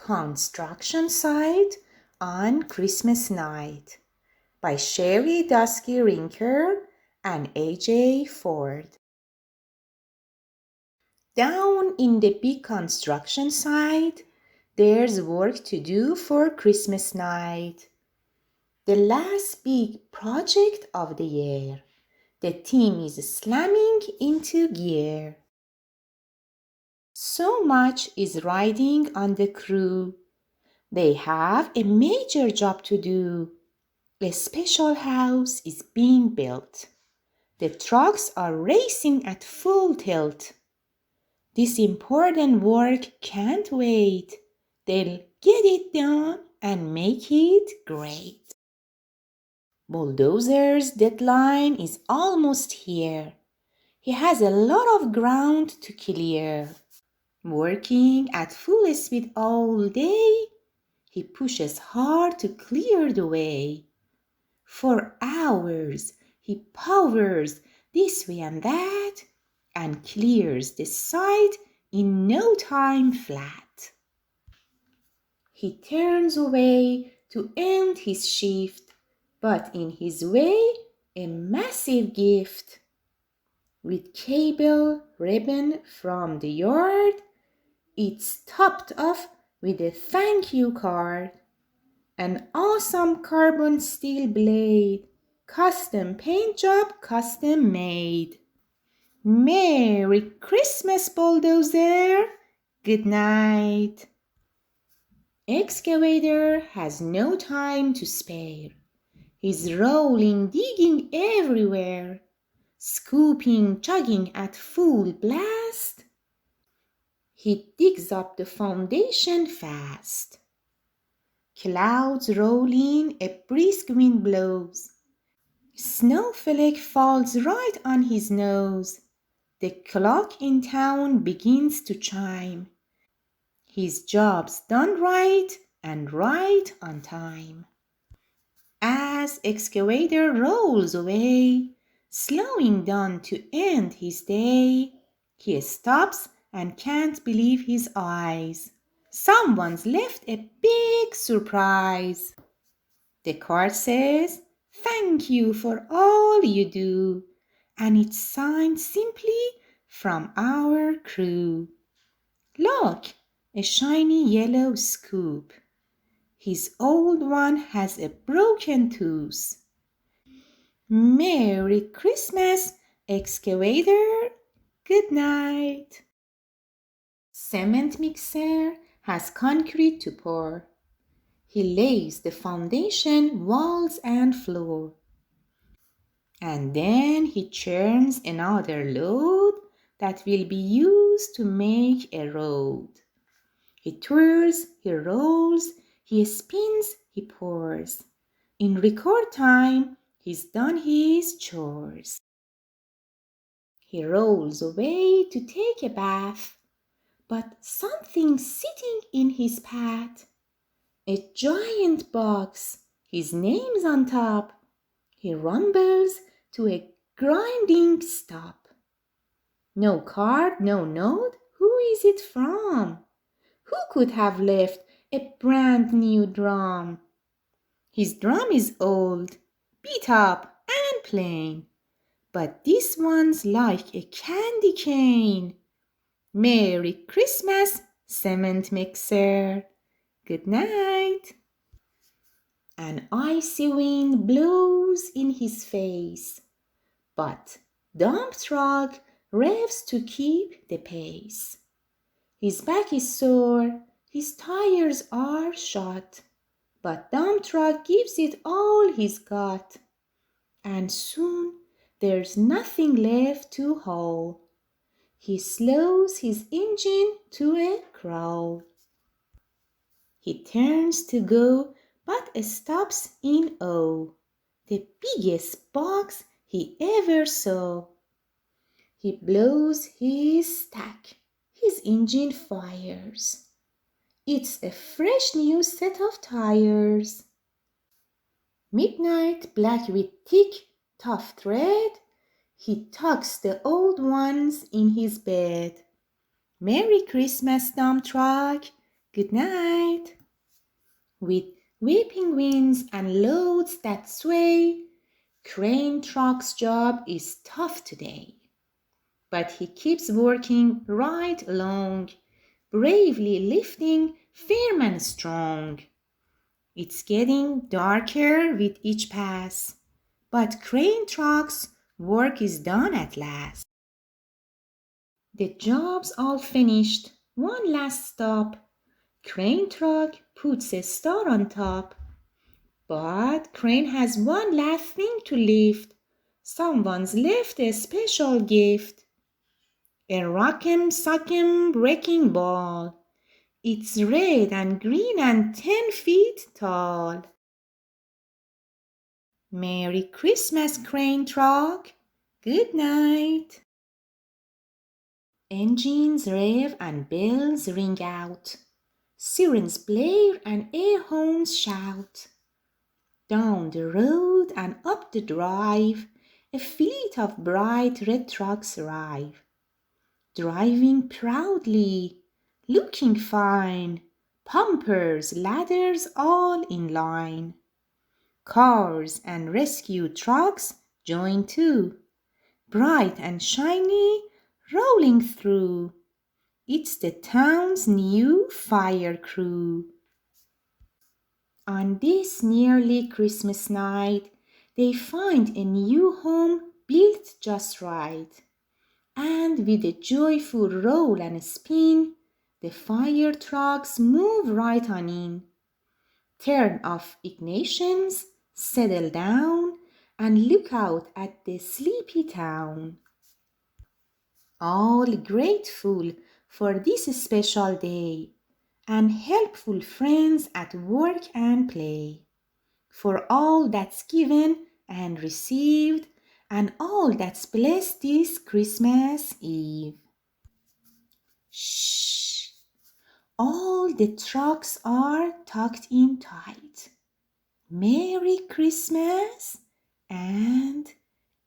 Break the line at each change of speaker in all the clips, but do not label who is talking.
construction site on Christmas night by Sherry Dusky Rinker and A.J. Ford. Down in the big construction site, there's work to do for Christmas night. The last big project of the year. The team is slamming into gear. So much is riding on the crew. They have a major job to do. A special house is being built. The trucks are racing at full tilt. This important work can't wait. They'll get it done and make it great. Bulldozer's deadline is almost here. He has a lot of ground to clear. Working at full speed all day, he pushes hard to clear the way. For hours, he powers this way and that and clears the site in no time flat. He turns away to end his shift, but in his way, a massive gift. With cable ribbon from the yard, it's topped off with a thank you card. An awesome carbon steel blade, custom paint job, custom made. Merry Christmas, bulldozer. Good night. Excavator has no time to spare. He's rolling, digging everywhere, scooping, chugging at full blast. He digs up the foundation fast. Clouds roll in, a brisk wind blows. Snowflake falls right on his nose. The clock in town begins to chime. His job's done right and right on time. As excavator rolls away, slowing down to end his day, he stops and can't believe his eyes. Someone's left a big surprise. The card says, "Thank you for all you do," and it's signed simply, "From our crew." Look, a shiny yellow scoop. His old one has a broken tooth. Merry Christmas, excavator. Good night. Cement mixer has concrete to pour. He lays the foundation, walls, and floor. And then he churns another load that will be used to make a road. He twirls, he rolls, he spins, he pours. In record time, he's done his chores. He rolls away to take a bath, but something's sitting in his path. A giant box, his name's on top. He rumbles to a grinding stop. No card, no note, who is it from? Who could have left a brand new drum? His drum is old, beat up and plain, but this one's like a candy cane. Merry Christmas, cement mixer. Good night. An icy wind blows in his face, but dump truck revs to keep the pace. His back is sore, his tires are shot, but dump truck gives it all he's got. And soon there's nothing left to haul. He slows his engine to a crawl. He turns to go, but stops in awe. The biggest box he ever saw. He blows his stack. His engine fires. It's a fresh new set of tires. Midnight black with thick, tough thread. He tucks the old ones in his bed. Merry Christmas, dump truck. Good night. With whipping winds and loads that sway, Crane Truck's job is tough today. But he keeps working right along, bravely lifting firm and strong. It's getting darker with each pass, but Crane Truck's work is done at last. The job's all finished, one last stop. Crane Truck puts a star on top. But Crane has one last thing to lift. Someone's left a special gift. A rock'em sock'em wrecking ball. It's red and green and 10 feet tall. Merry Christmas, Crane Truck. Good night. Engines rev and bells ring out. Sirens blare and air horns shout. Down the road and up the drive, a fleet of bright red trucks arrive. Driving proudly, looking fine, pumpers, ladders all in line. Cars and rescue trucks join too, bright and shiny, rolling through. It's the town's new fire crew. On this nearly Christmas night, they find a new home built just right. And with a joyful roll and a spin, the fire trucks move right on in. Turn off ignitions, settle down, and look out at the sleepy town. All grateful for this special day, and helpful friends at work and play. For all that's given and received, and all that's blessed this Christmas Eve. Shh! All the trucks are tucked in tight. Merry Christmas and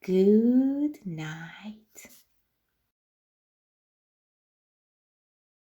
good night.